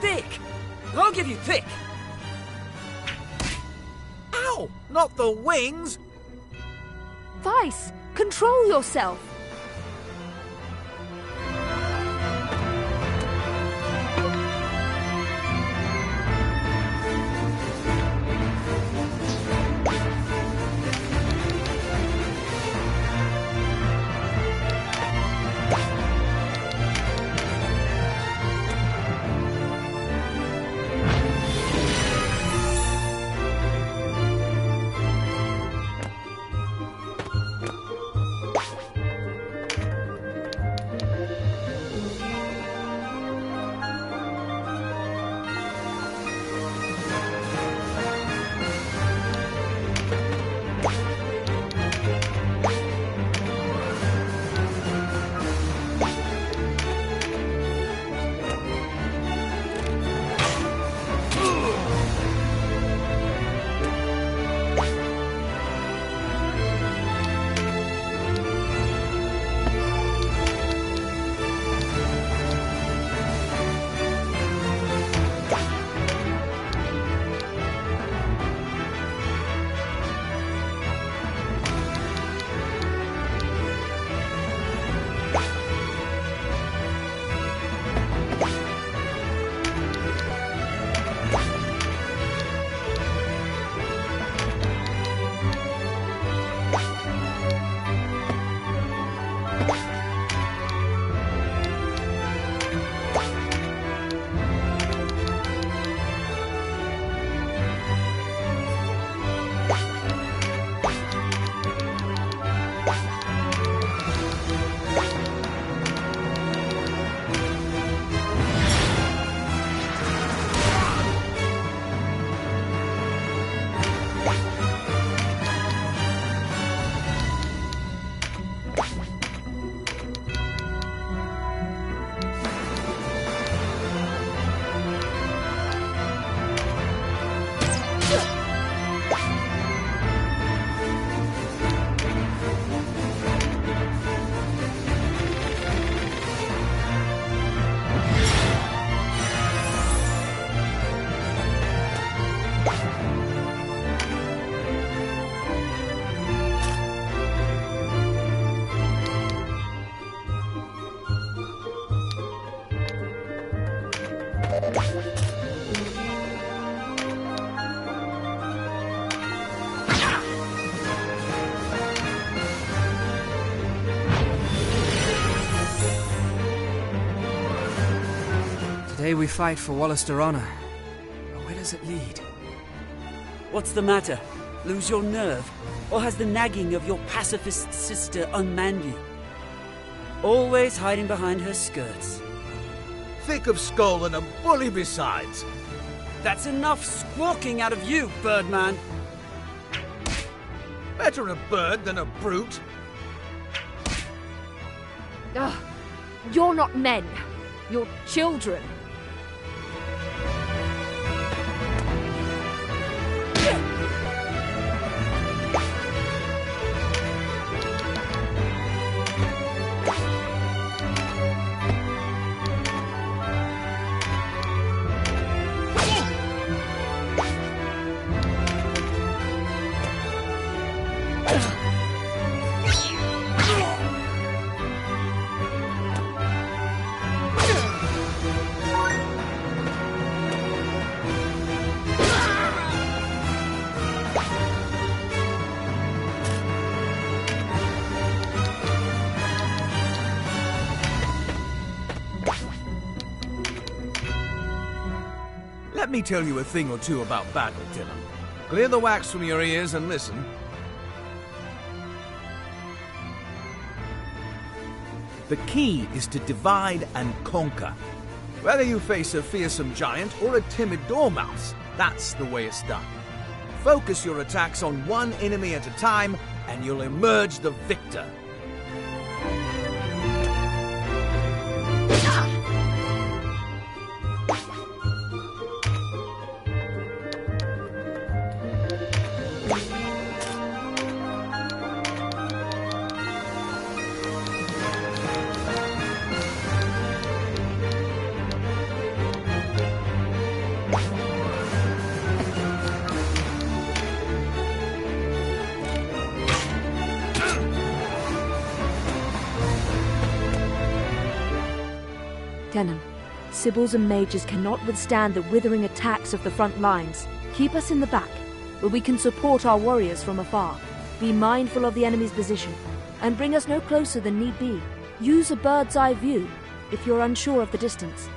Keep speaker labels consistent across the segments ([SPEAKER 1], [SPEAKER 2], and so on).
[SPEAKER 1] thick. I'll give you thick.
[SPEAKER 2] Ow! Not the wings!
[SPEAKER 3] Vice, control yourself.
[SPEAKER 1] Today we fight for Wallister honor. But where does it lead?
[SPEAKER 4] What's the matter? Lose your nerve? Or has the nagging of your pacifist sister unmanned you? Always hiding behind her skirts.
[SPEAKER 2] Thick of skull and a bully besides.
[SPEAKER 4] That's enough squawking out of you, Birdman.
[SPEAKER 2] Better a bird than a brute.
[SPEAKER 3] Ugh. You're not men. You're children.
[SPEAKER 2] Let me tell you a thing or two about battle, Dylan. Clear the wax from your ears and listen. The key is to divide and conquer. Whether you face a fearsome giant or a timid dormouse, that's the way it's done. Focus your attacks on one enemy at a time, and you'll emerge the victor.
[SPEAKER 3] Kennen. Sibyls and mages cannot withstand the withering attacks of the front lines. Keep us in the back, where we can support our warriors from afar. Be mindful of the enemy's position, and bring us no closer than need be. Use a bird's eye view if you're unsure of the distance.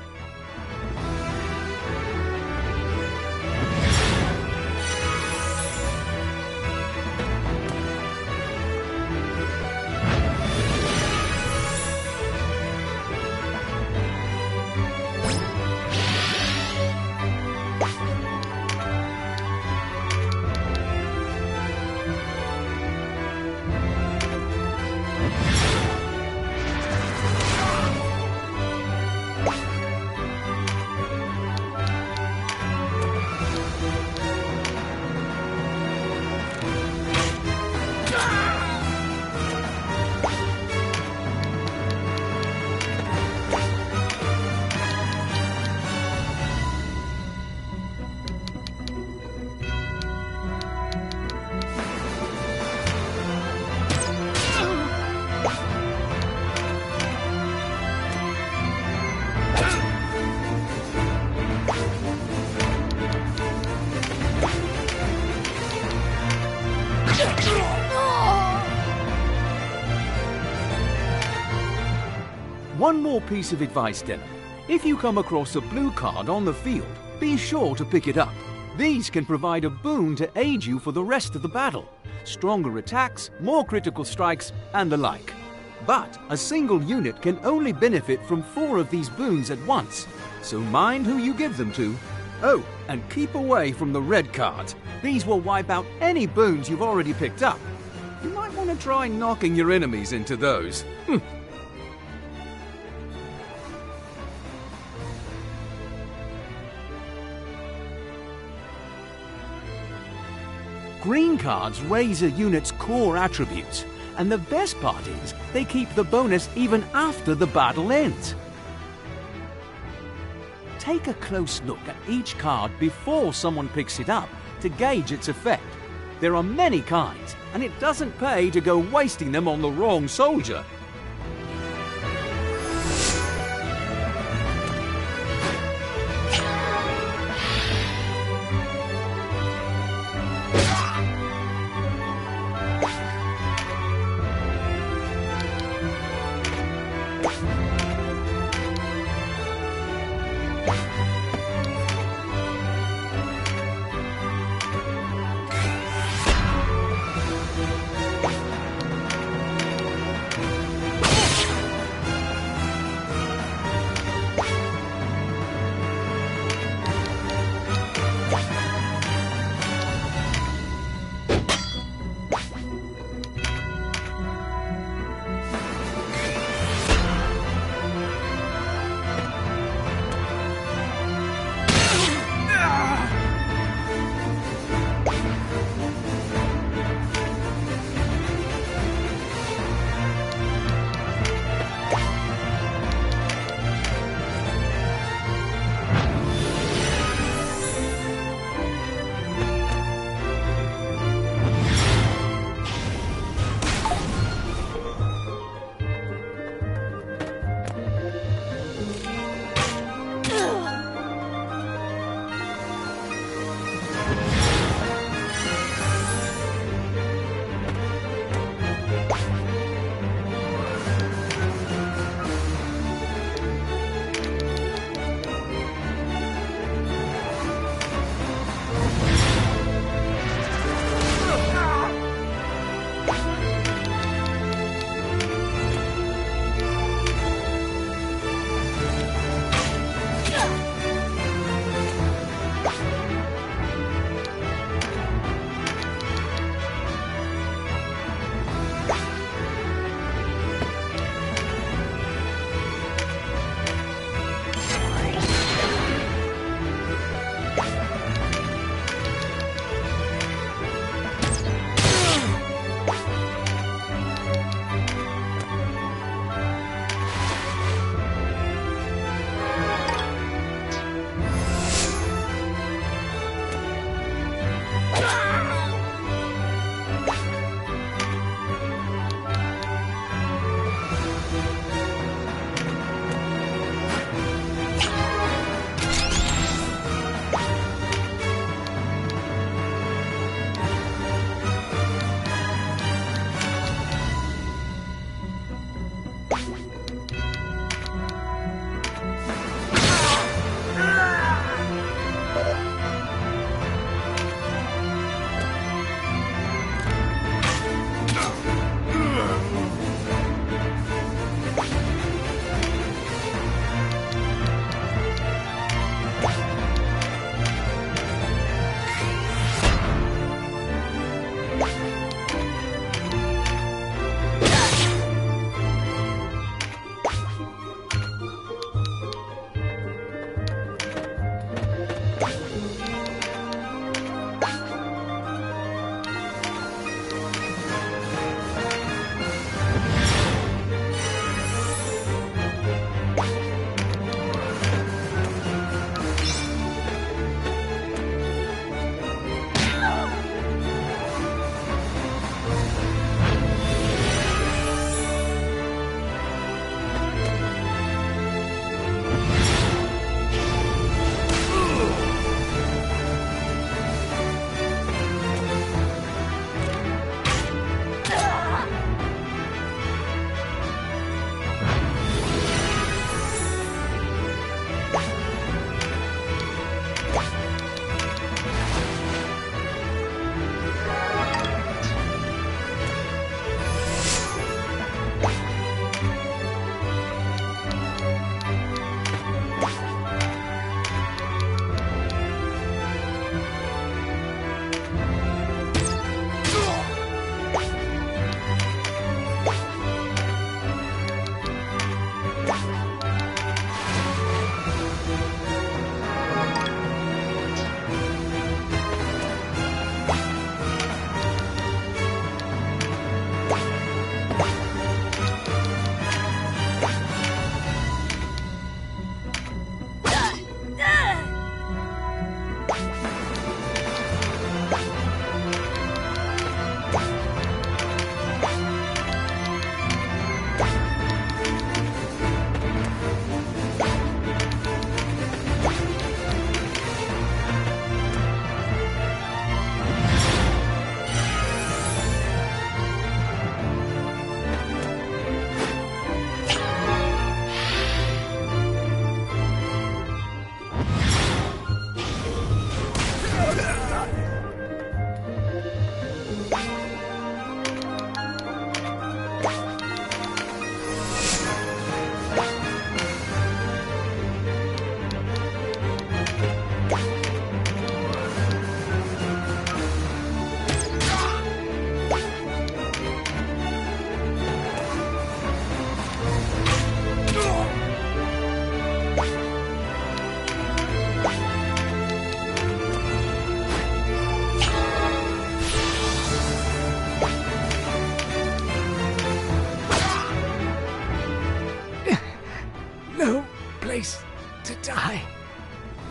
[SPEAKER 2] One more piece of advice, Denon. If you come across a blue card on the field, be sure to pick it up. These can provide a boon to aid you for the rest of the battle. Stronger attacks, more critical strikes, and the like. But a single unit can only benefit from 4 of these boons at once, so mind who you give them to. Oh, and keep away from the red cards. These will wipe out any boons you've already picked up. You might want to try knocking your enemies into those. Green cards raise a unit's core attributes, and the best part is they keep the bonus even after the battle ends. Take a close look at each card before someone picks it up to gauge its effect. There are many kinds, and it doesn't pay to go wasting them on the wrong soldier.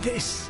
[SPEAKER 2] this.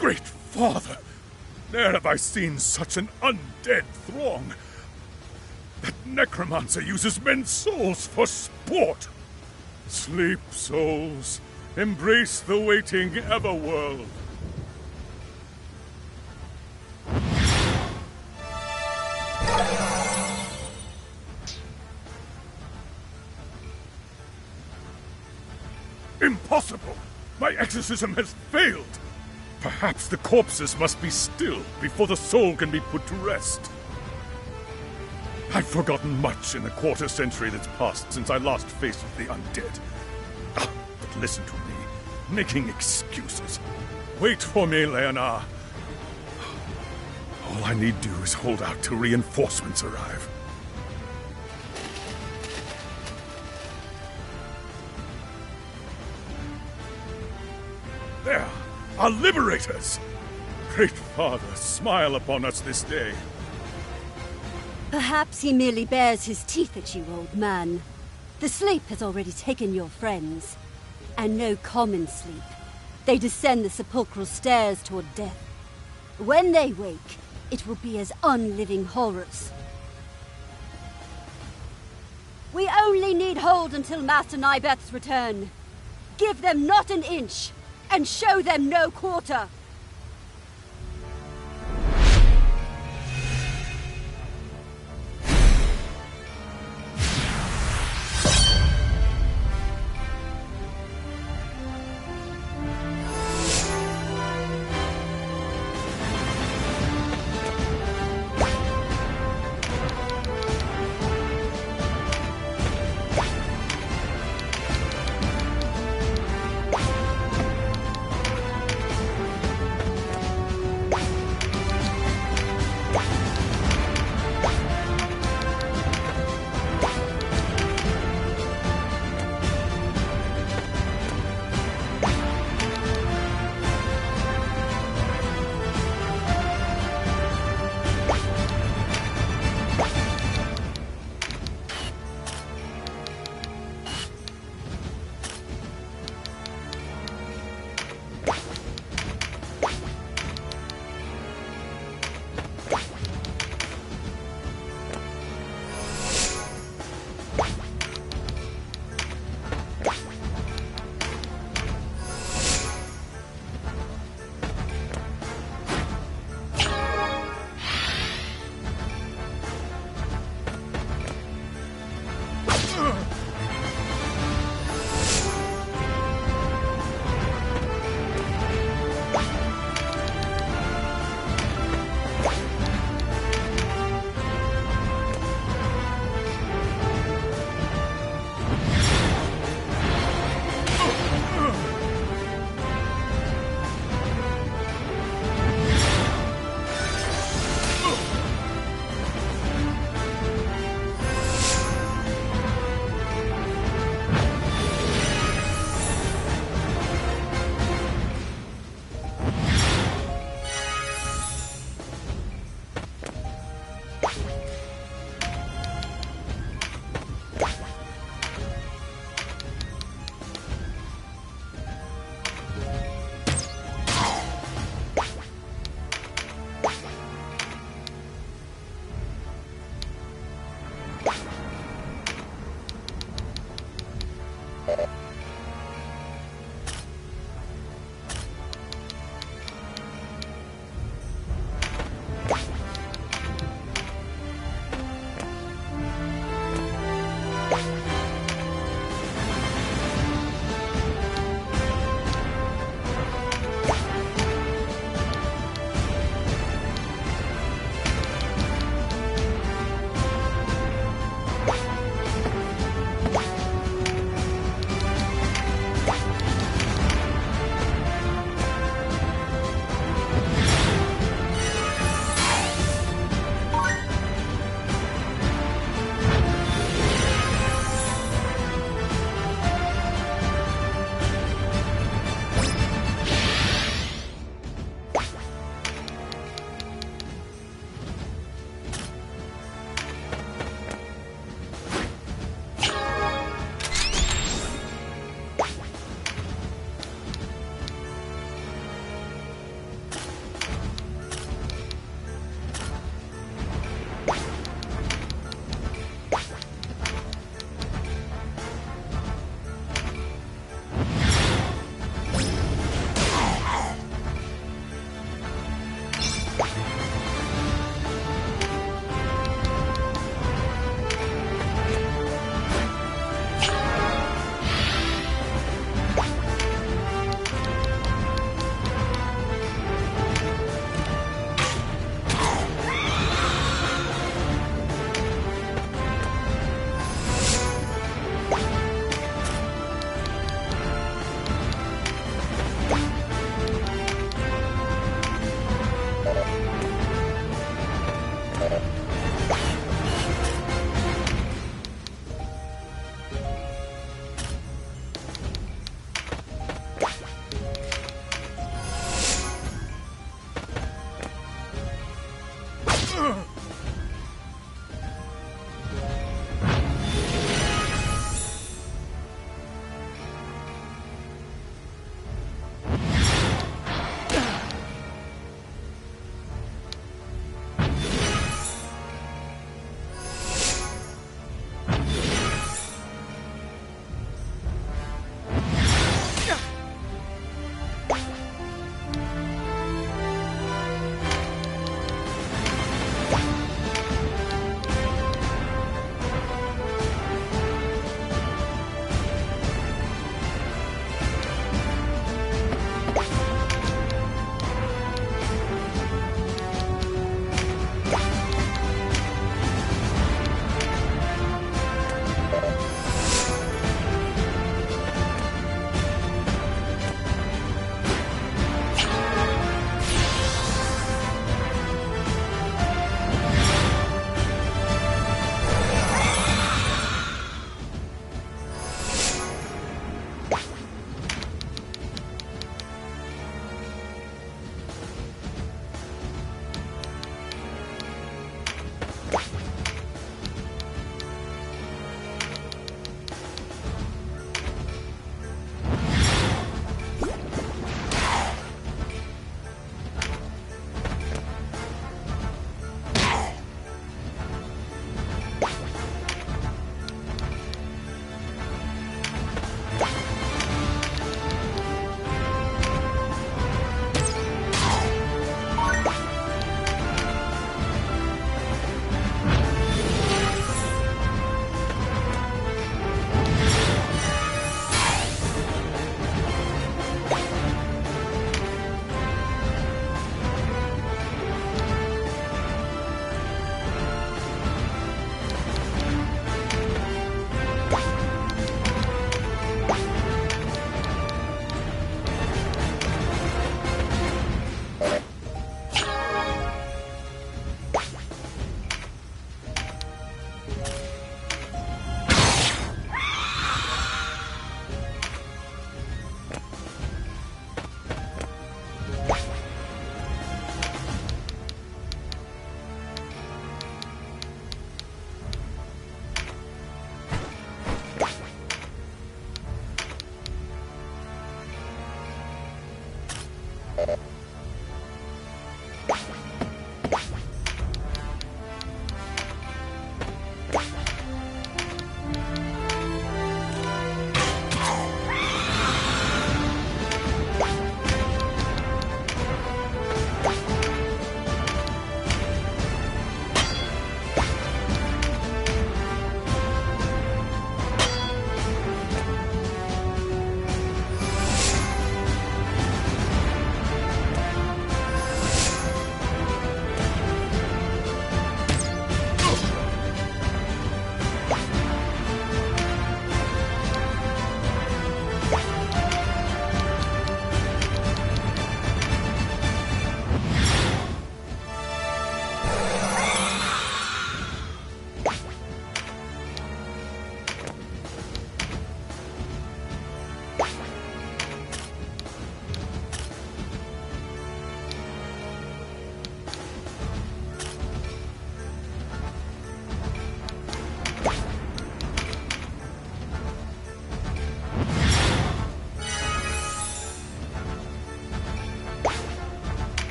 [SPEAKER 5] Great Father! Ne'er have I seen such an undead throng. That necromancer uses men's souls for sport. Sleep, souls. Embrace the waiting Everworld. Impossible! My exorcism has failed! Perhaps the corpses must be still before the soul can be put to rest. I've forgotten much in the quarter century that's passed since I last faced the undead. But listen to me, making excuses. Wait for me, Leonard. All I need do is hold out till reinforcements arrive. There! Our liberators! Great Father, smile upon us this day.
[SPEAKER 6] Perhaps he merely bares his teeth at you, old man. The sleep has already taken your friends. And no common sleep. They descend the sepulchral stairs toward death. When they wake, it will be as unliving horrors. We only need hold until Master Nybeth's return. Give them not an inch, and show them no quarter.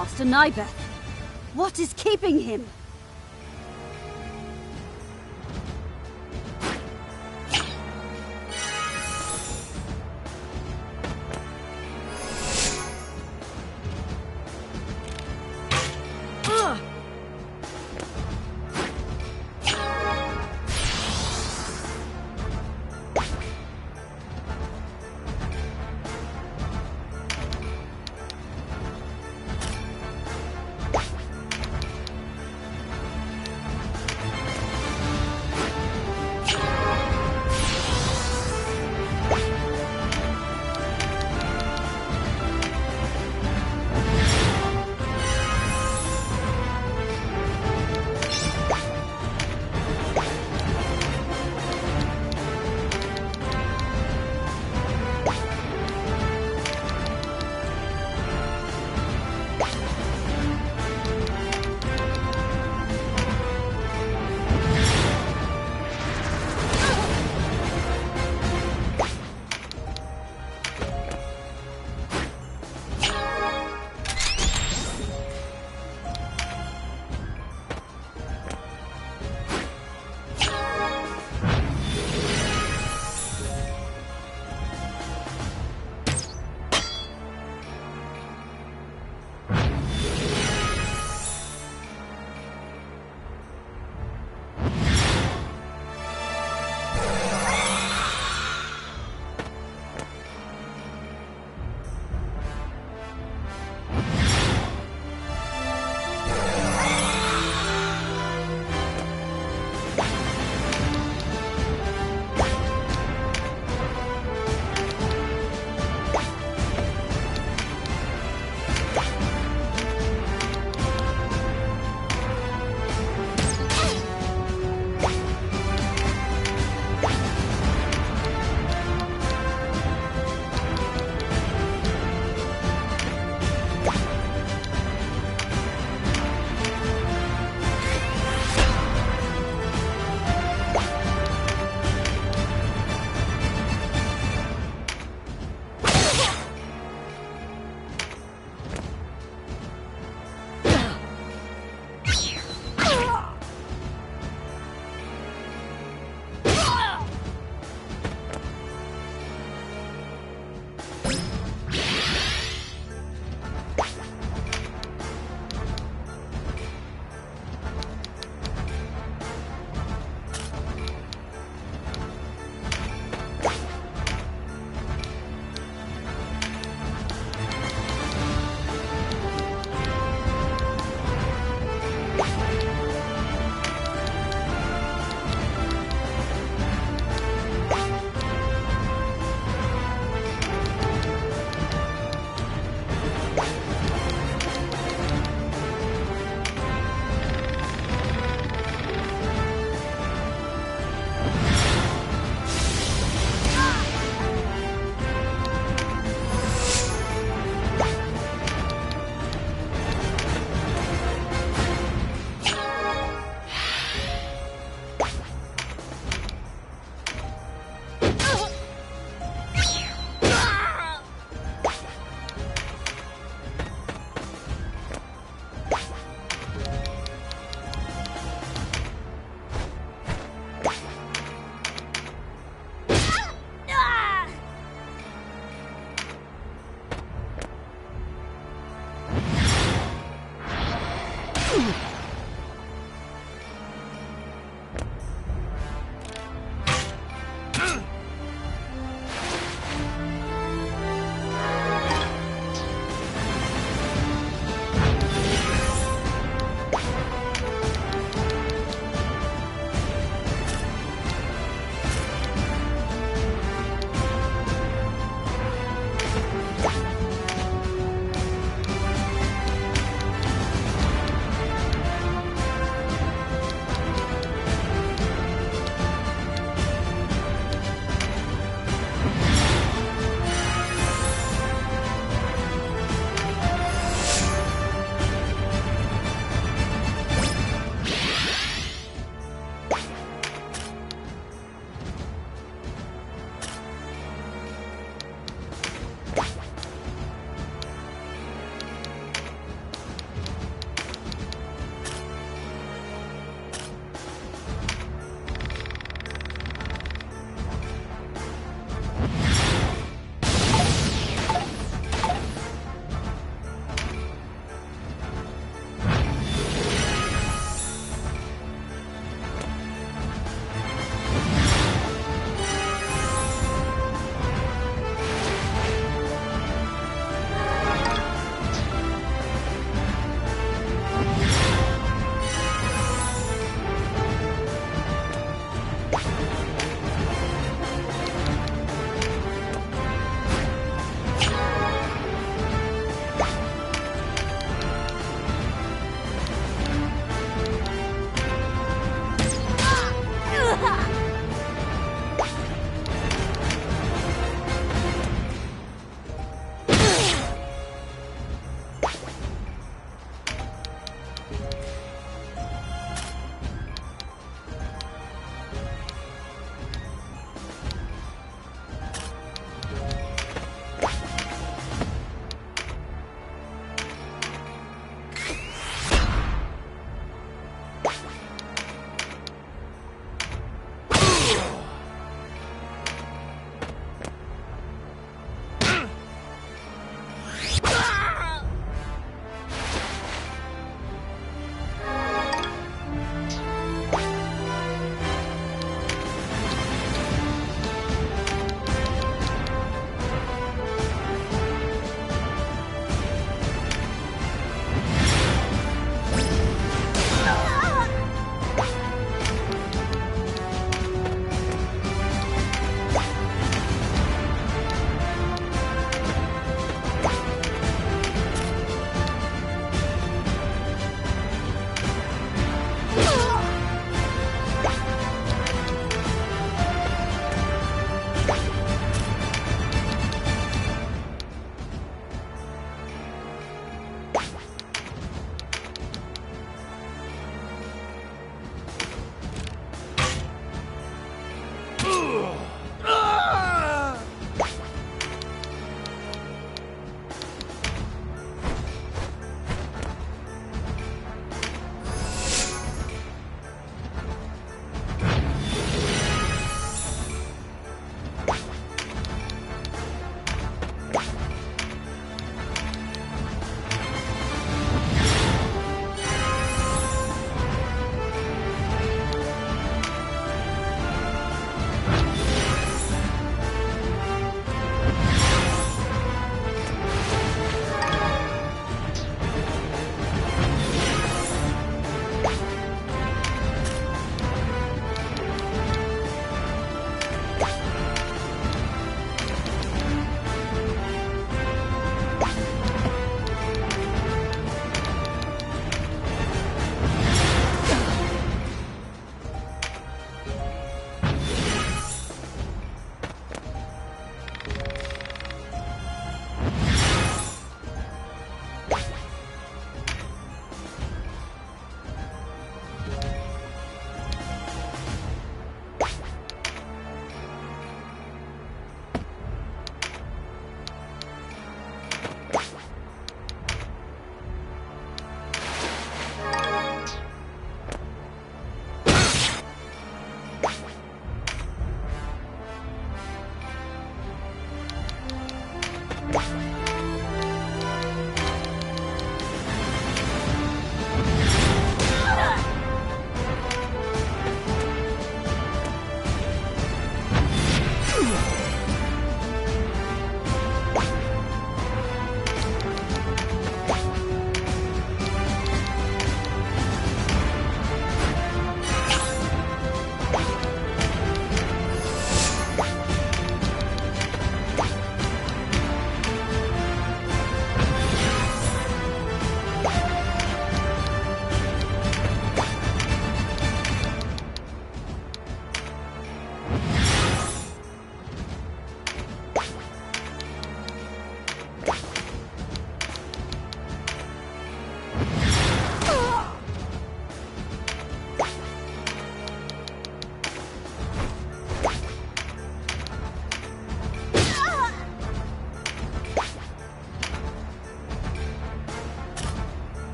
[SPEAKER 6] Master Nybeth. What is keeping him?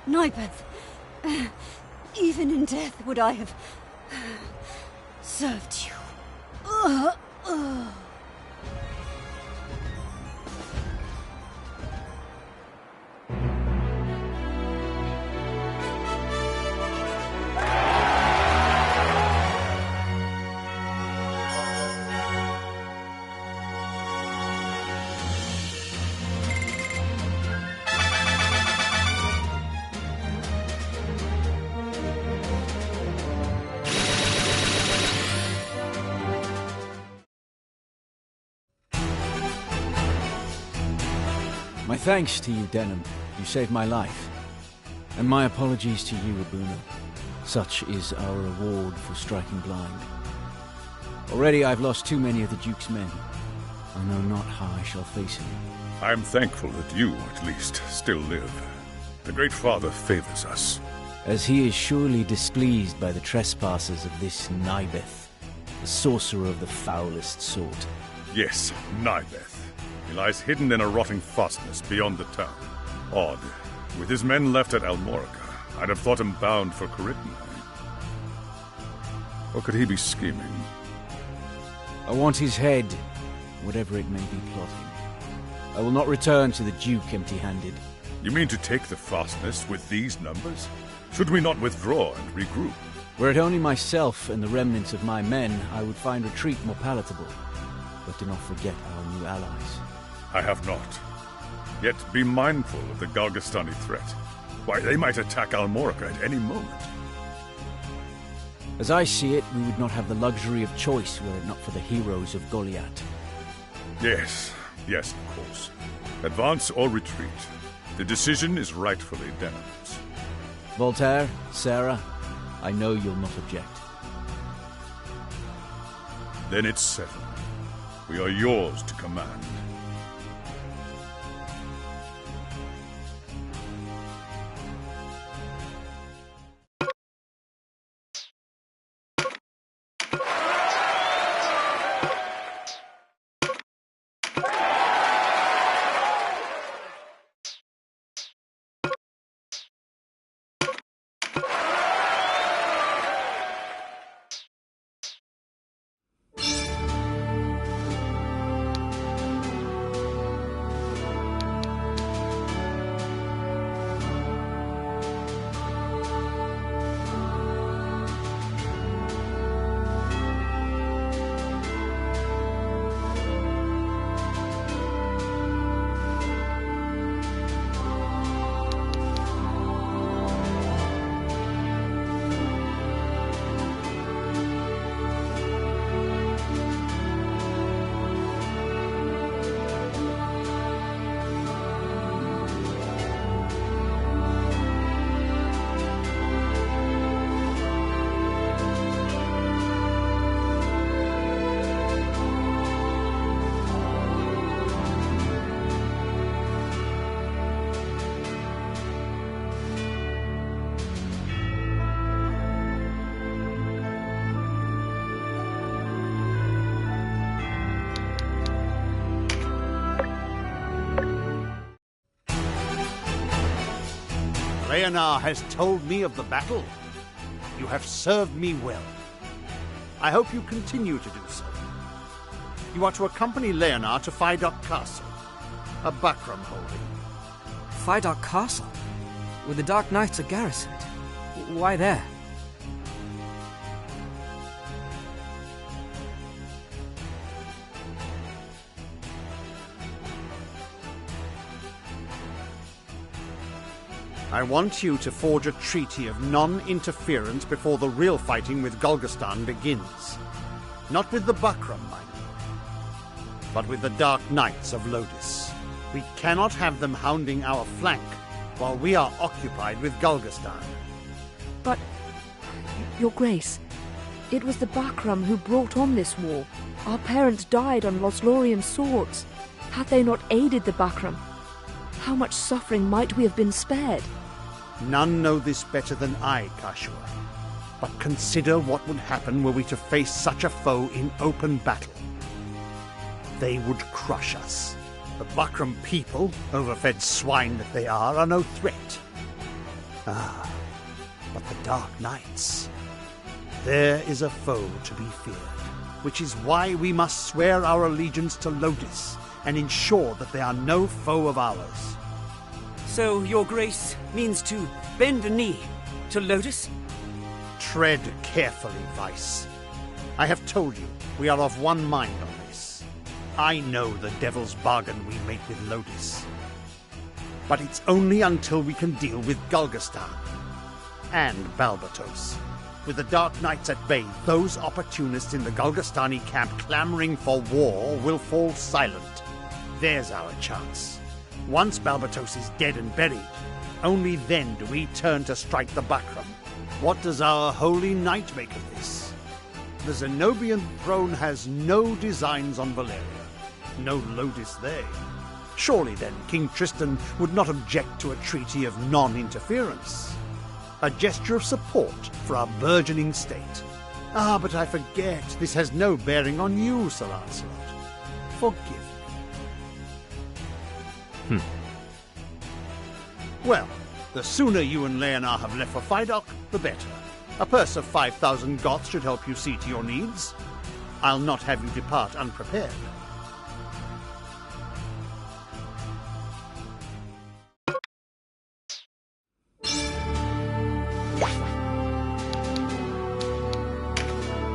[SPEAKER 6] Nybeth, even in death would I have served you.
[SPEAKER 7] My thanks to you, Denham. You saved my life. And my apologies to you, Abuna. Such is our reward for striking blind. Already I've lost too many of the Duke's men. I know not how I shall face him.
[SPEAKER 5] I am thankful that you, at least, still live. The Great Father favors us.
[SPEAKER 7] As he is surely displeased by the trespasses of this Nybeth, the sorcerer of the foulest sort.
[SPEAKER 5] Yes, Nybeth. He lies hidden in a rotting fastness beyond the town. Odd. With his men left at Almorica, I'd have thought him bound for Caritna. Or could he be scheming?
[SPEAKER 7] I want his head, whatever it may be plotting. I will not return to the Duke empty-handed.
[SPEAKER 5] You mean to take the fastness with these numbers? Should we not withdraw and regroup?
[SPEAKER 7] Were it only myself and the remnants of my men, I would find retreat more palatable. But do not forget our new allies.
[SPEAKER 5] I have not. Yet be mindful of the Galgastani threat. Why, they might attack Almorica at any moment.
[SPEAKER 7] As I see it, we would not have the luxury of choice were it not for the heroes of Goliath.
[SPEAKER 5] Yes, of course. Advance or retreat. The decision is rightfully Denham's.
[SPEAKER 7] Voltaire, Sarah, I know you'll not object.
[SPEAKER 5] Then it's settled. We are yours to command.
[SPEAKER 8] Leonar has told me of the battle. You have served me well. I hope you continue to do so. You are to accompany Leonar to Fidok Castle, a Bakram holding.
[SPEAKER 1] Fidok Castle? Where the Dark Knights are garrisoned? Why there?
[SPEAKER 8] I want you to forge a treaty of non-interference before the real fighting with Gulgastan begins. Not with the Bakram, mind you, but with the Dark Knights of Lodis. We cannot have them hounding our flank while we are occupied with Gulgastan.
[SPEAKER 3] But, Your Grace, it was the Bakram who brought on this war. Our parents died on Loslorian swords. Had they not aided the Bakram, how much suffering might we have been spared?
[SPEAKER 8] None know this better than I, Kashua. But consider what would happen were we to face such a foe in open battle. They would crush us. The Bakram people, overfed swine that they are no threat. Ah, but the Dark Knights. There is a foe to be feared, which is why we must swear our allegiance to Lodis and ensure that they are no foe of ours.
[SPEAKER 4] So, Your Grace means to bend a knee to Lodis?
[SPEAKER 8] Tread carefully, Vice. I have told you, we are of one mind on this. I know the devil's bargain we make with Lodis. But it's only until we can deal with Gulgastan and Balbatos. With the Dark Knights at bay, those opportunists in the Gulgastani camp clamoring for war will fall silent. There's our chance. Once Balbatos is dead and buried, only then do we turn to strike the Bakram. What does our holy knight make of this? The Zenobian throne has no designs on Valeria. No Lodis there. Surely then King Tristan would not object to a treaty of non-interference. A gesture of support for our burgeoning state. Ah, but I forget, this has no bearing on you, Sir Lancelot. Forgive me. Well, the sooner you and Leonar have left for Fidok, the better. A purse of 5,000 Goths should help you see to your needs. I'll not have you depart unprepared.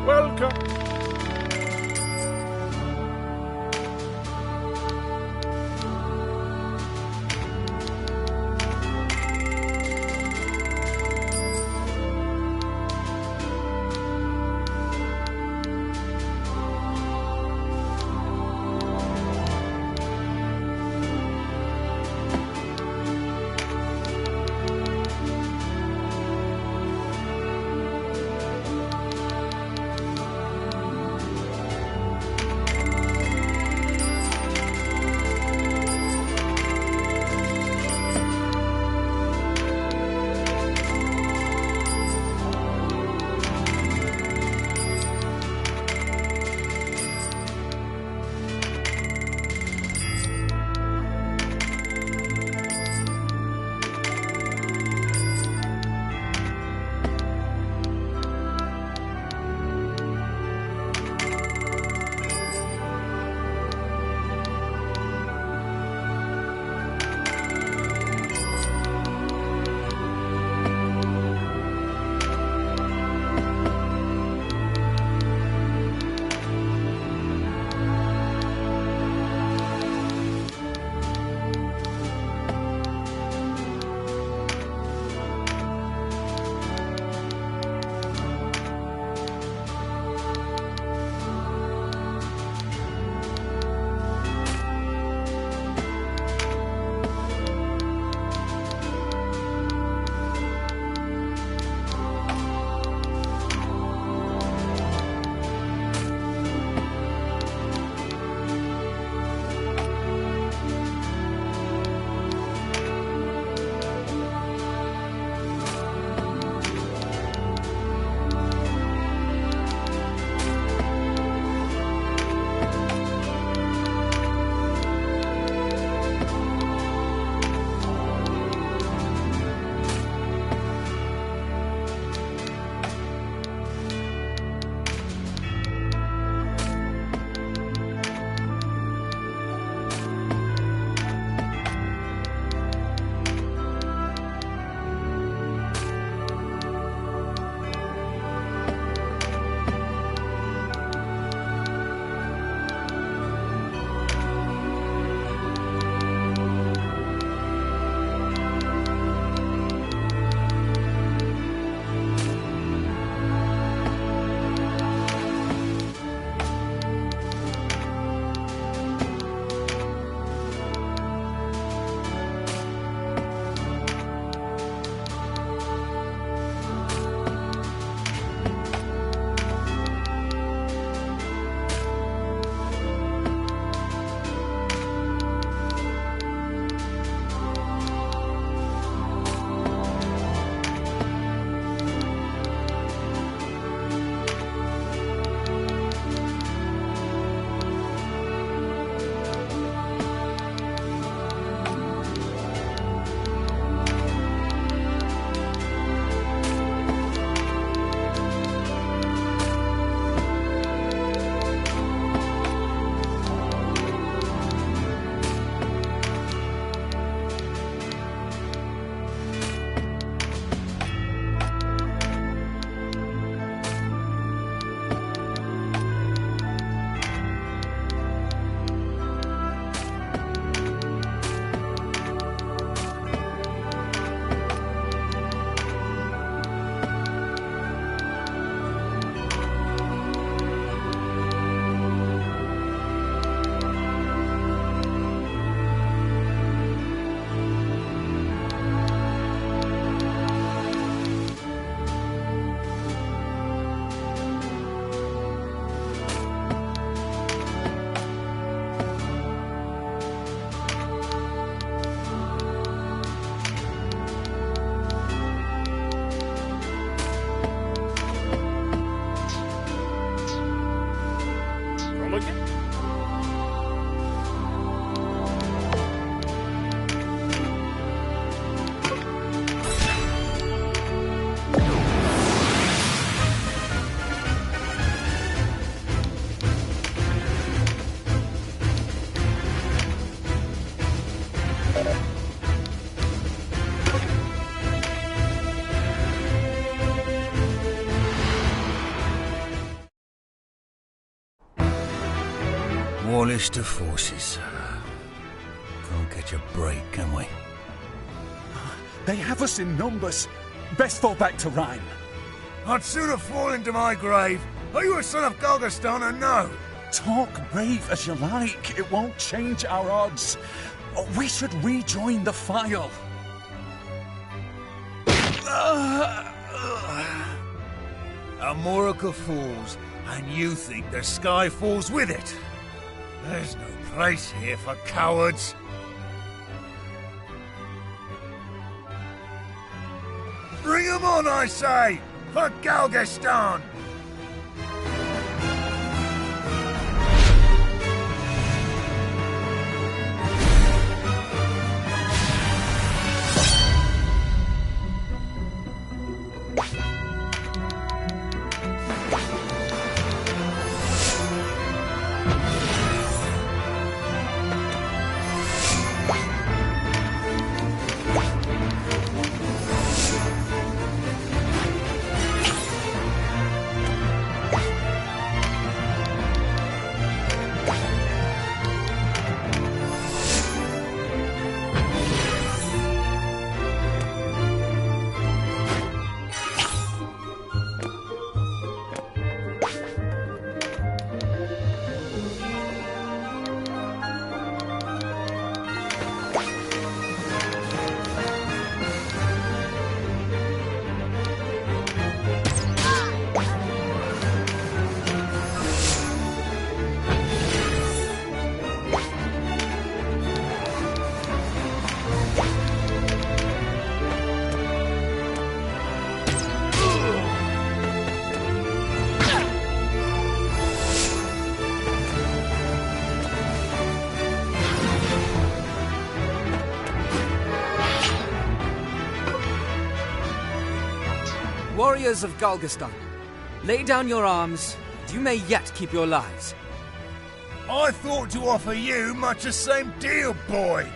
[SPEAKER 5] Welcome.
[SPEAKER 9] Polish to forces. Can't catch a break, can we?
[SPEAKER 10] They have us in numbers. Best fall back to Rhine.
[SPEAKER 9] I'd sooner fall into my grave. Are you a son of Galgaston or no?
[SPEAKER 10] Talk brave as you like. It won't change our odds. We should rejoin the file.
[SPEAKER 9] Amorica falls, and you think the sky falls with it. There's no place here for cowards. Bring 'em on, I say, for Galgaston!
[SPEAKER 1] Warriors of Galgaston, lay down your arms, and you may yet keep your lives.
[SPEAKER 9] I thought to offer you much the same deal, boy.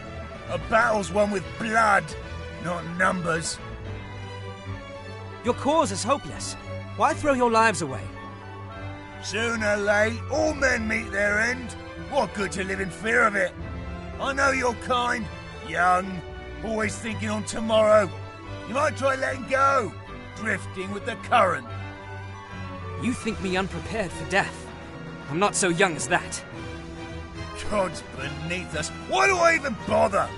[SPEAKER 9] A battle's won with blood, not numbers.
[SPEAKER 1] Your cause is hopeless. Why throw your lives away?
[SPEAKER 9] Sooner or late, all men meet their end. What good to live in fear of it? I know you're kind, young, always thinking on tomorrow. You might try letting go, drifting with the current.
[SPEAKER 1] You think me unprepared for death. I'm not so young as that.
[SPEAKER 9] God's beneath us. Why do I even bother?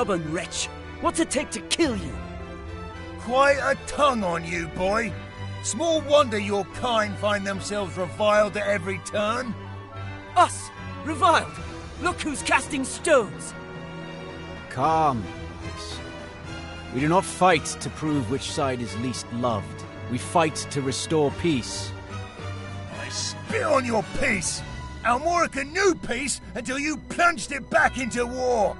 [SPEAKER 4] stubborn wretch. What's it take to kill you?
[SPEAKER 9] Quite a tongue on you, boy. Small wonder your kind find themselves reviled at every turn.
[SPEAKER 4] Us? Reviled? Look who's casting stones!
[SPEAKER 7] Calm, Weiss. We do not fight to prove which side is least loved. We fight to restore peace.
[SPEAKER 9] I spit on your peace! Almorica knew peace until you plunged it back into war!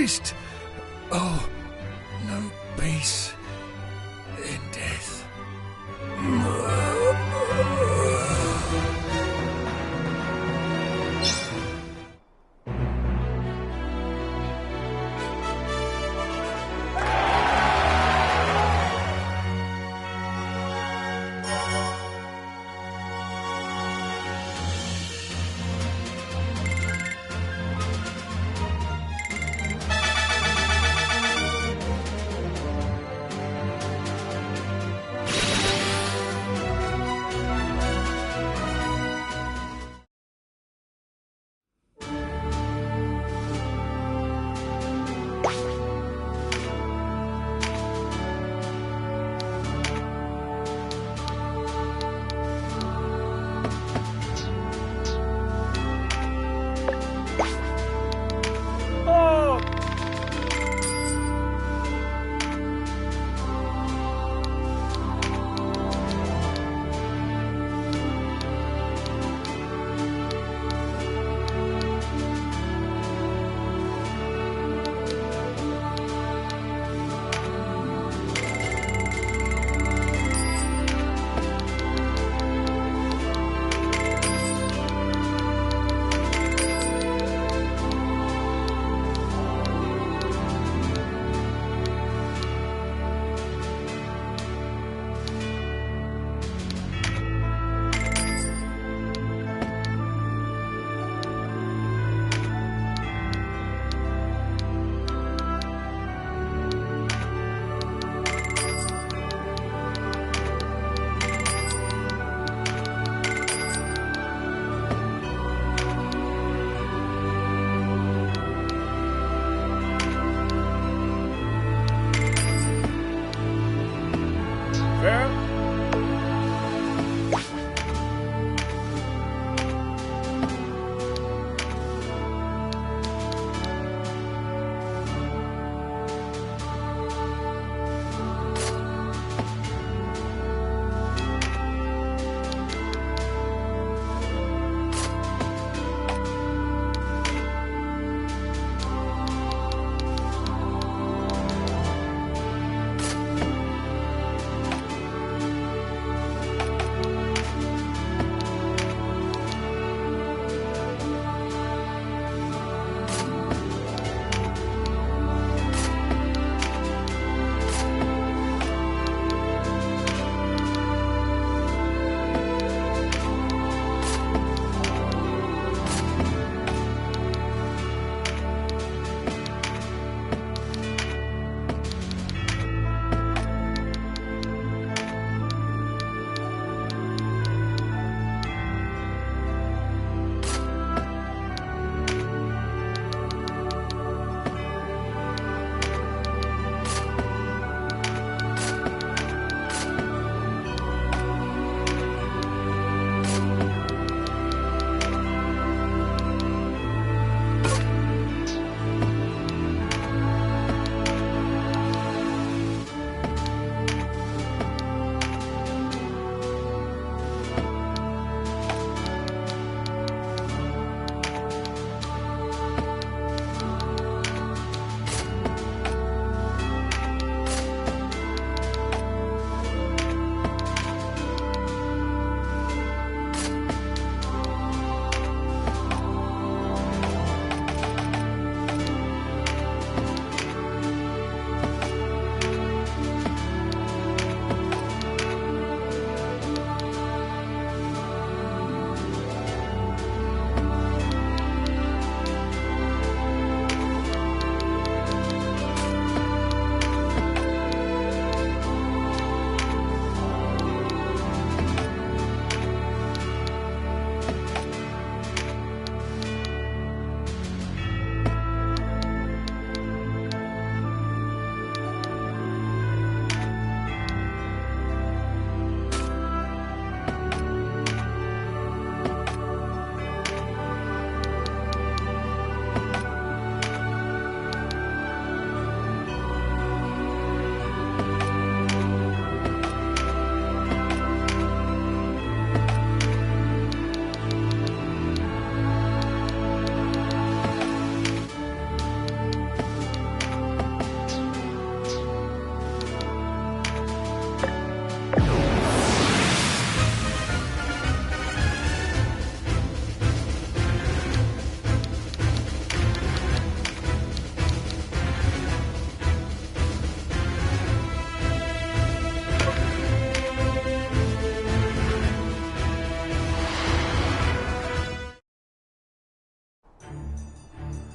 [SPEAKER 5] Christ! Oh, no peace in death.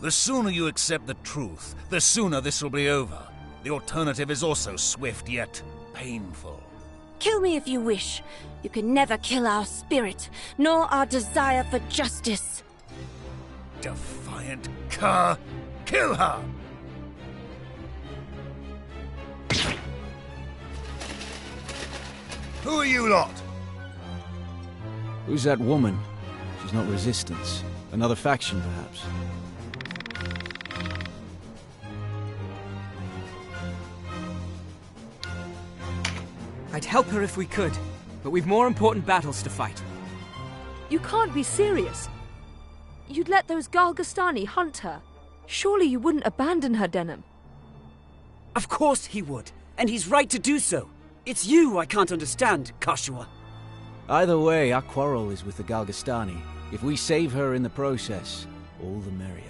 [SPEAKER 9] The sooner you accept the truth, the sooner this will be over. The alternative is also swift yet painful.
[SPEAKER 3] Kill me if you wish. You can never kill our spirit, nor our desire for justice.
[SPEAKER 9] Defiant cur! Kill her! Who are you lot?
[SPEAKER 7] Who's that woman? She's not Resistance. Another faction, perhaps.
[SPEAKER 1] I'd help her if we could, but we've more important battles to fight.
[SPEAKER 3] You can't be serious. You'd let those Galgastani hunt her. Surely you wouldn't abandon her, Denim.
[SPEAKER 4] Of course he would, and he's right to do so. It's you I can't understand, Kashua.
[SPEAKER 7] Either way, our quarrel is with the Galgastani. If we save her in the process, all the merrier.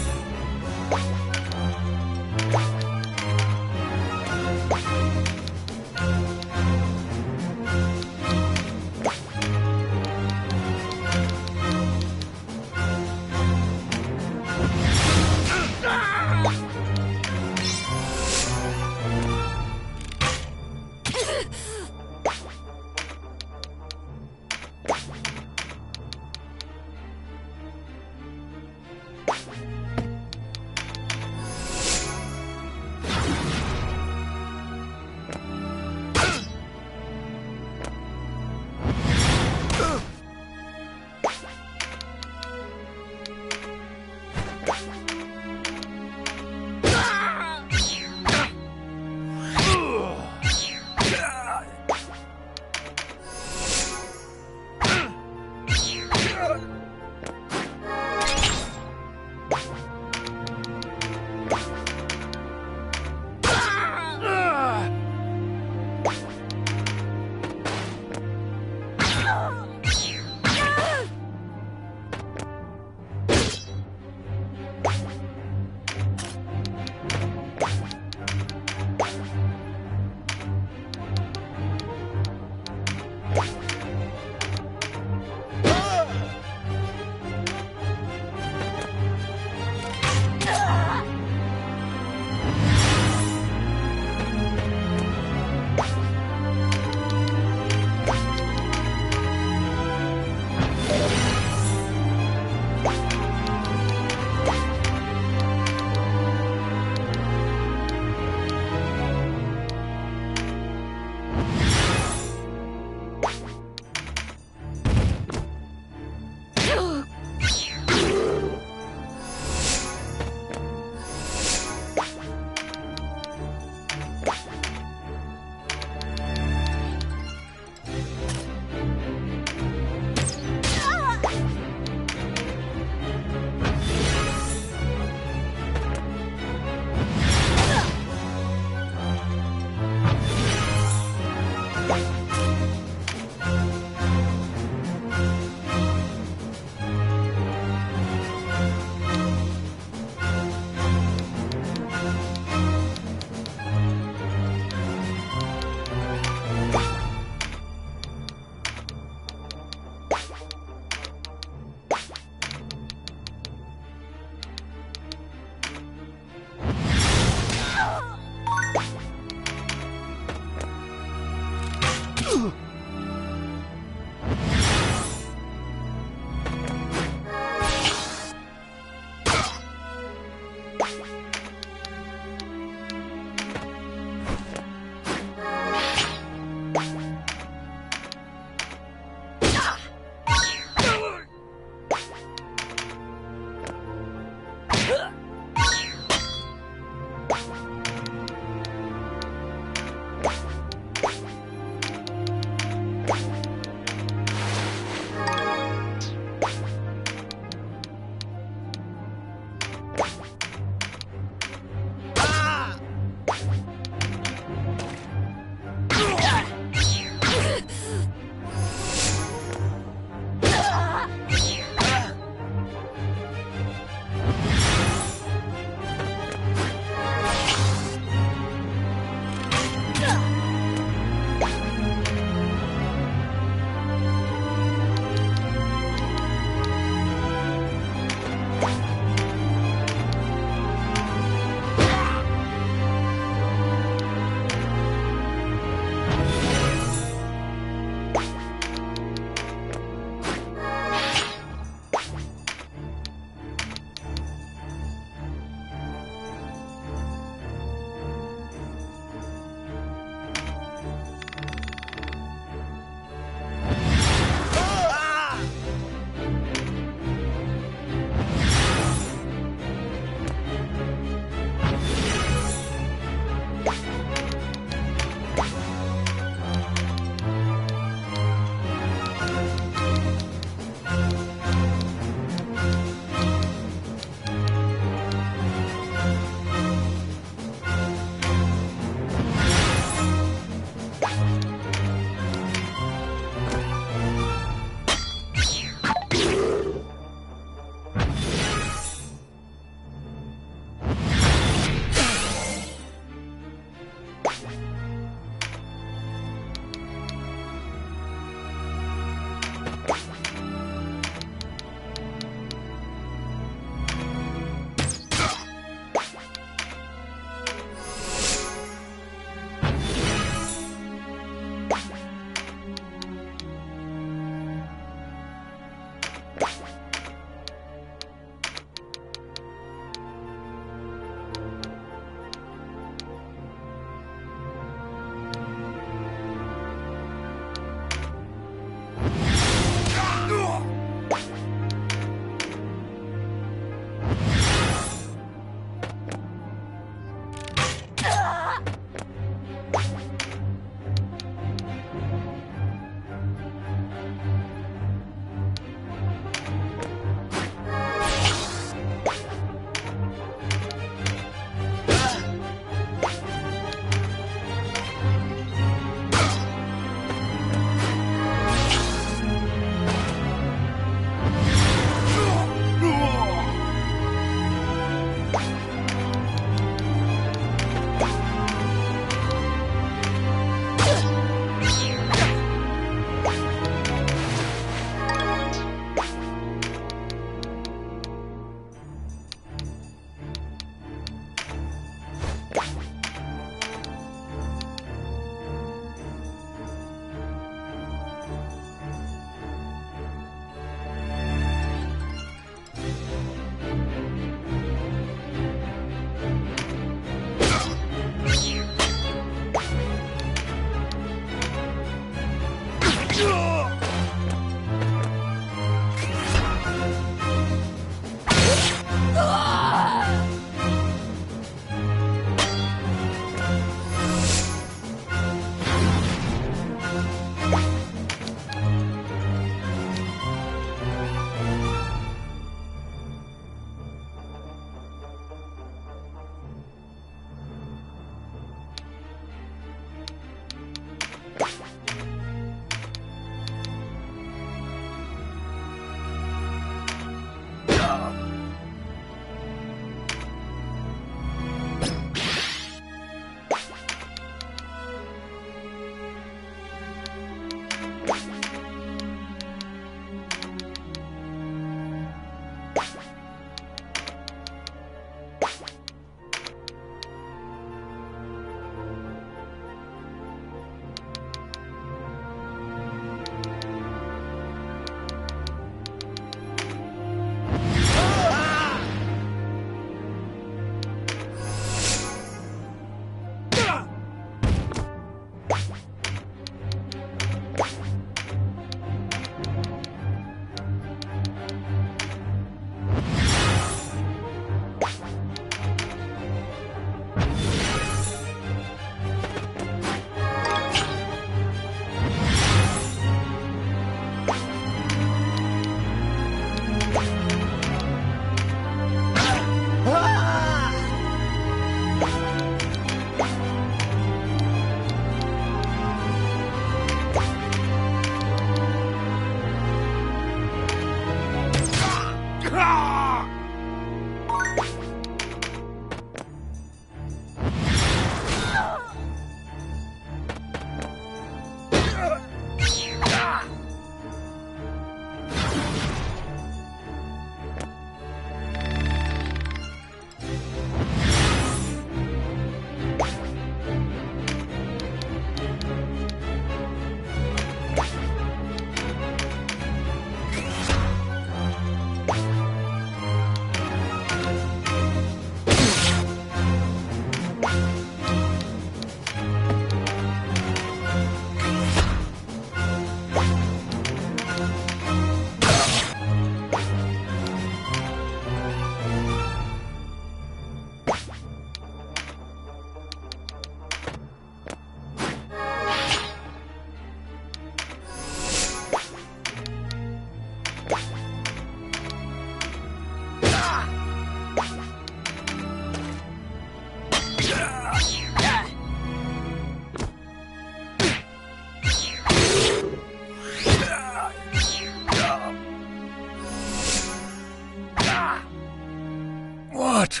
[SPEAKER 9] But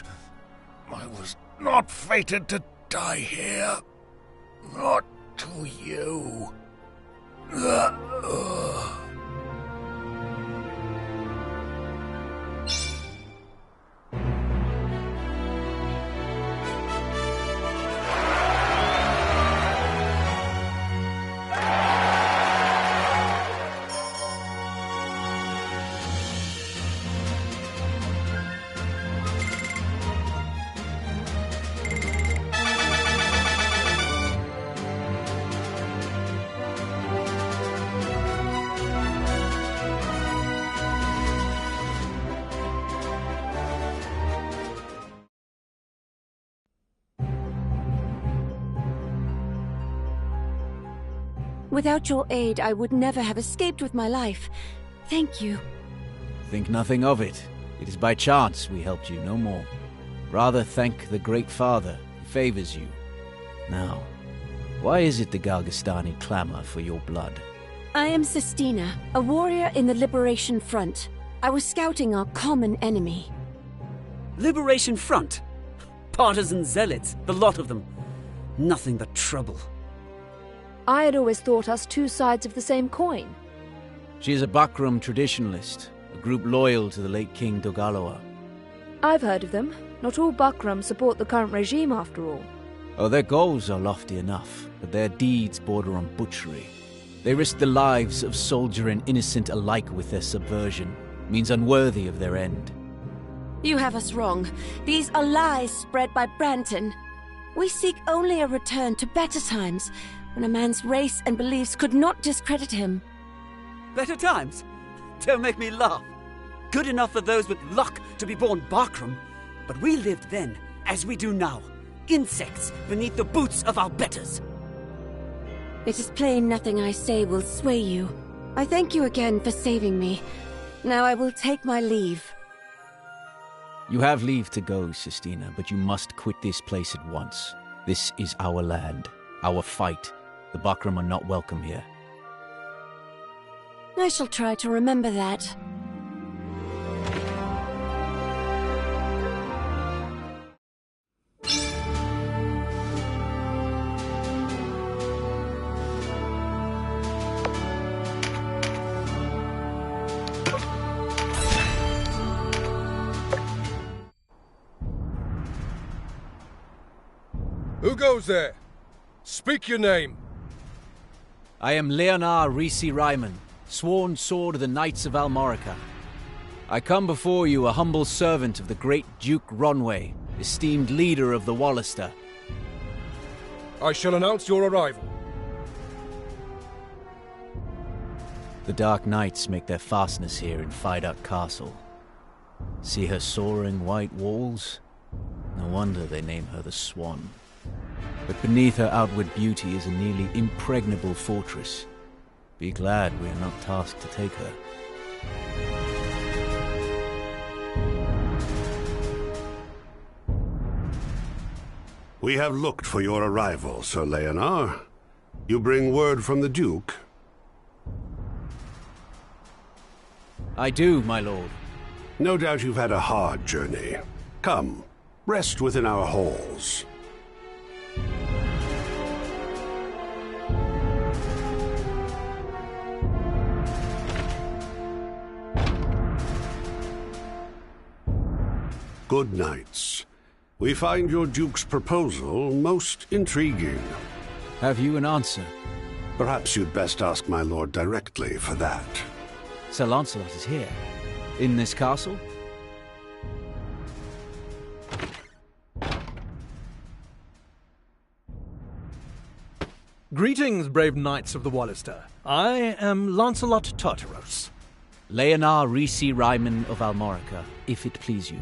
[SPEAKER 9] I was not fated to die here. Not to you.
[SPEAKER 3] Without your aid, I would never have escaped with my life. Thank you.
[SPEAKER 7] Think nothing of it. It is by chance we helped you, no more. Rather thank the Great Father who favors you. Now, why is it the Galgastani clamor for your blood?
[SPEAKER 3] I am Sistina, a warrior in the Liberation Front. I was scouting our common enemy.
[SPEAKER 4] Liberation Front? Partisan zealots, the lot of them. Nothing but trouble.
[SPEAKER 3] I had always thought us two sides of the same coin.
[SPEAKER 7] She is a Bakram traditionalist, a group loyal to the late King Dogaloa.
[SPEAKER 3] I've heard of them. Not all Bakram support the current regime, after all.
[SPEAKER 7] Oh, their goals are lofty enough, but their deeds border on butchery. They risk the lives of soldier and innocent alike with their subversion. Means unworthy of their end.
[SPEAKER 3] You have us wrong. These are lies spread by Branton. We seek only a return to better times, when a man's race and beliefs could not discredit him.
[SPEAKER 4] Better times? Don't make me laugh. Good enough for those with luck to be born Bakram, but we lived then, as we do now, insects beneath the boots of our betters.
[SPEAKER 3] It is plain nothing I say will sway you. I thank you again for saving me. Now I will take my leave.
[SPEAKER 7] You have leave to go, Sistina, but you must quit this place at once. This is our land, our fight. The Bakram are not welcome here.
[SPEAKER 3] I shall try to remember that.
[SPEAKER 11] Who goes there? Speak your name.
[SPEAKER 7] I am Leonar Risi Ryman, sworn sword of the Knights of Almorica. I come before you a humble servant of the great Duke Ronway, esteemed leader of the Wallister.
[SPEAKER 11] I shall announce your arrival.
[SPEAKER 7] The Dark Knights make their fastness here in Fidart Castle. See her soaring white walls? No wonder they name her the Swan. But beneath her outward beauty is a nearly impregnable fortress. Be glad we are not tasked to take her.
[SPEAKER 12] We have looked for your arrival, Sir Leonar. You bring word from the Duke?
[SPEAKER 7] I do, my lord.
[SPEAKER 12] No doubt you've had a hard journey. Come, rest within our halls. Good nights. We find your Duke's proposal most intriguing.
[SPEAKER 7] Have you an answer?
[SPEAKER 12] Perhaps you'd best ask my lord directly for that.
[SPEAKER 7] Sir Lancelot is here? In this castle?
[SPEAKER 13] Greetings, brave knights of the Wallister. I am Lancelot Tartaros.
[SPEAKER 7] Leonar Risi Ryman of Almorica, if it please you.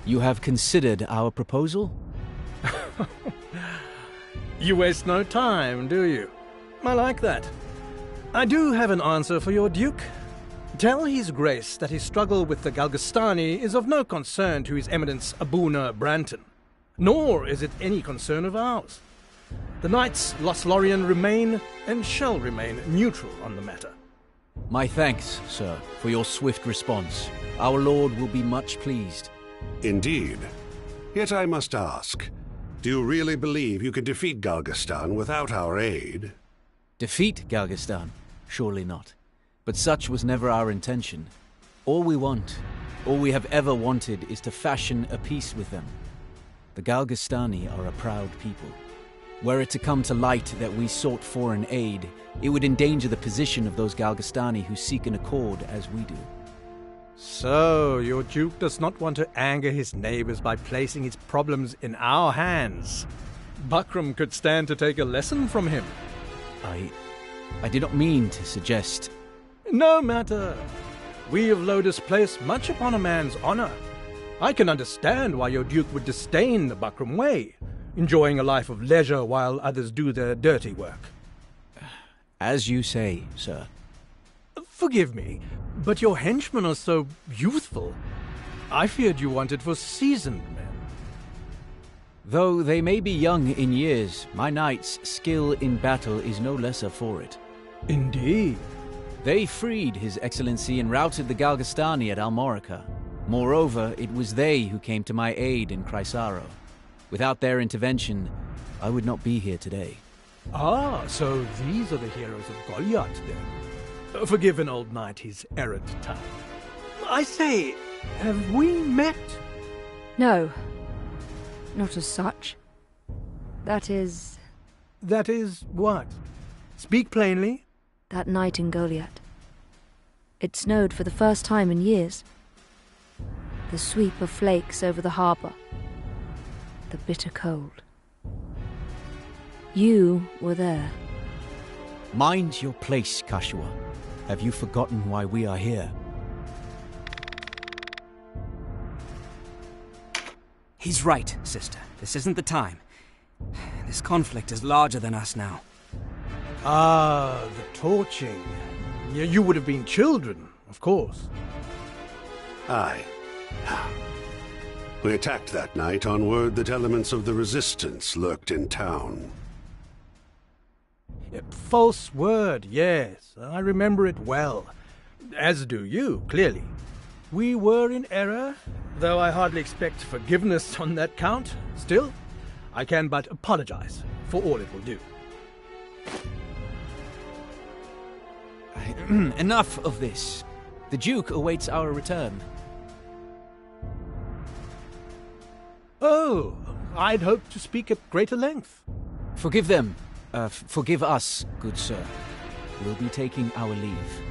[SPEAKER 7] You have considered our proposal?
[SPEAKER 13] You waste no time, do you? I like that. I do have an answer for your Duke. Tell His Grace that his struggle with the Galgastani is of no concern to His Eminence Abuna Branton, nor is it any concern of ours. The Knights Lothlorien remain and shall remain neutral on the matter.
[SPEAKER 7] My thanks, sir, for your swift response. Our lord will be much pleased.
[SPEAKER 12] Indeed. Yet I must ask, do you really believe you can defeat Galgastan without our aid?
[SPEAKER 7] Defeat Galgastan? Surely not. But such was never our intention. All we want, all we have ever wanted, is to fashion a peace with them. The Galgastani are a proud people. Were it to come to light that we sought foreign aid, it would endanger the position of those Galgastani who seek an accord as we do.
[SPEAKER 13] So, your Duke does not want to anger his neighbors by placing his problems in our hands. Bakram could stand to take a lesson from him.
[SPEAKER 7] I did not mean to suggest...
[SPEAKER 13] No matter. We of Lodis place much upon a man's honor. I can understand why your Duke would disdain the Bakram way, enjoying a life of leisure while others do their dirty work.
[SPEAKER 7] As you say, sir.
[SPEAKER 13] Forgive me, but your henchmen are so youthful. I feared you wanted for seasoned men.
[SPEAKER 7] Though they may be young in years, my knight's skill in battle is no lesser for it.
[SPEAKER 13] Indeed.
[SPEAKER 7] They freed His Excellency and routed the Galgastani at Almorica. Moreover, it was they who came to my aid in Chrysaor. Without their intervention, I would not be here today.
[SPEAKER 13] Ah, so these are the heroes of Goliath, then. Forgive an old knight his errant tongue. I say, have we met?
[SPEAKER 3] No. Not as such. That is...
[SPEAKER 13] That is what? Speak plainly.
[SPEAKER 3] That night in Goliath. It snowed for the first time in years. The sweep of flakes over the harbour. The bitter cold. You were there.
[SPEAKER 7] Mind your place, Kashua. Have you forgotten why we are here?
[SPEAKER 1] He's right, sister. This isn't the time. This conflict is larger than us now.
[SPEAKER 13] Ah, the torching. You would have been children, of course.
[SPEAKER 12] Aye. We attacked that night on word that elements of the resistance lurked in town.
[SPEAKER 13] False word, yes. I remember it well. As do you, clearly. We were in error, though I hardly expect forgiveness on that count. Still, I can but apologize for all it will do.
[SPEAKER 7] Enough of this. The Duke awaits our return.
[SPEAKER 13] Oh, I'd hoped to speak at greater length.
[SPEAKER 7] Forgive them. Forgive us, good sir. We'll be taking our leave.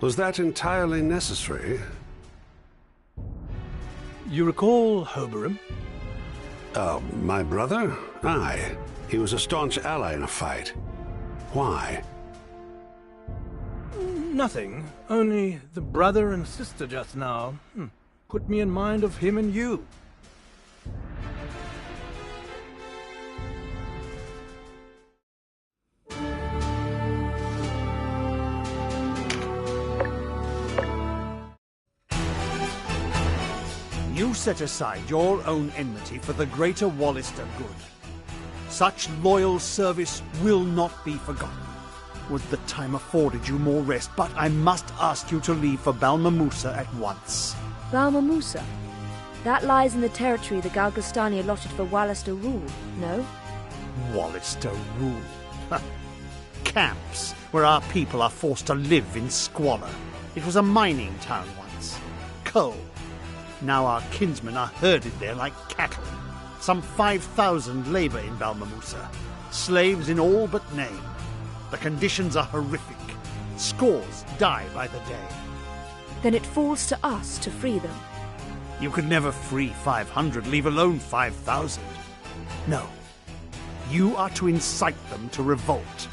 [SPEAKER 12] Was that entirely necessary?
[SPEAKER 13] You recall Hoberim?
[SPEAKER 12] My brother? Aye. He was a staunch ally in a fight. Why?
[SPEAKER 13] Nothing. Only the brother and sister just now. Put me in mind of him and you.
[SPEAKER 8] You set aside your own enmity for the greater Wallister good. Such loyal service will not be forgotten. Would the time afforded you more rest, but I must ask you to leave for Balmamusa at once.
[SPEAKER 3] Balmamusa? That lies in the territory the Galgastani allotted for Wallister rule, no?
[SPEAKER 8] Wallister rule? Camps, where our people are forced to live in squalor. It was a mining town once. Coal. Now our kinsmen are herded there like cattle. Some 5,000 labor in Balmamusa. Slaves in all but name. The conditions are horrific. Scores die by the day.
[SPEAKER 3] Then it falls to us to free them.
[SPEAKER 8] You could never free 500, leave alone 5,000. No. You are to incite them to revolt.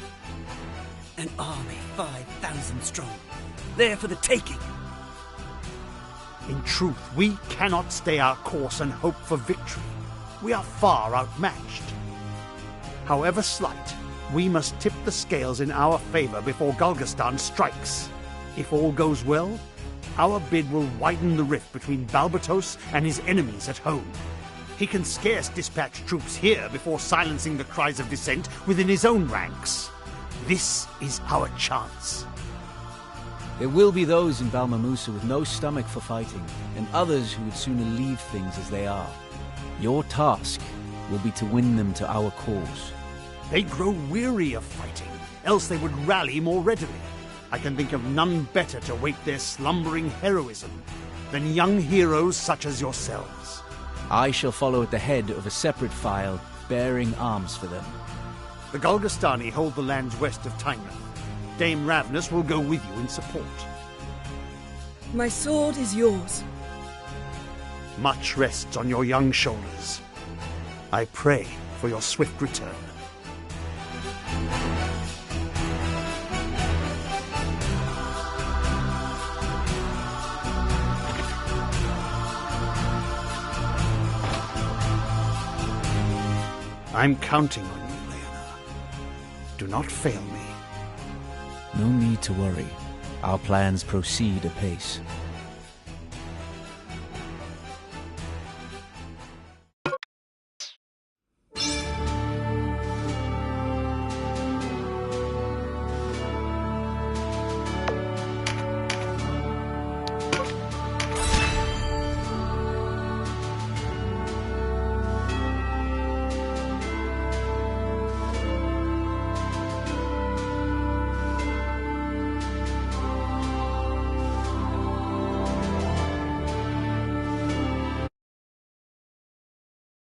[SPEAKER 4] An army 5,000 strong. There for the taking.
[SPEAKER 8] In truth, we cannot stay our course and hope for victory. We are far outmatched. However slight, We must tip the scales in our favor before Galgastan strikes. If all goes well, our bid will widen the rift between Balbatos and his enemies at home. He can scarce dispatch troops here before silencing the cries of dissent within his own ranks. This is our chance.
[SPEAKER 7] There will be those in Balmamusa with no stomach for fighting, and others who would sooner leave things as they are. Your task will be to win them to our cause.
[SPEAKER 8] They grow weary of fighting, else they would rally more readily. I can think of none better to wake their slumbering heroism than young heroes such as yourselves.
[SPEAKER 7] I shall follow at the head of a separate file, bearing arms for them.
[SPEAKER 8] The Galgastani hold the lands west of Tynemouth. Dame Ravnus will go with you in support.
[SPEAKER 14] My sword is yours.
[SPEAKER 8] Much rests on your young shoulders. I pray for your swift return. I'm counting on you, Leonor. Do not fail me.
[SPEAKER 7] No need to worry. Our plans proceed apace.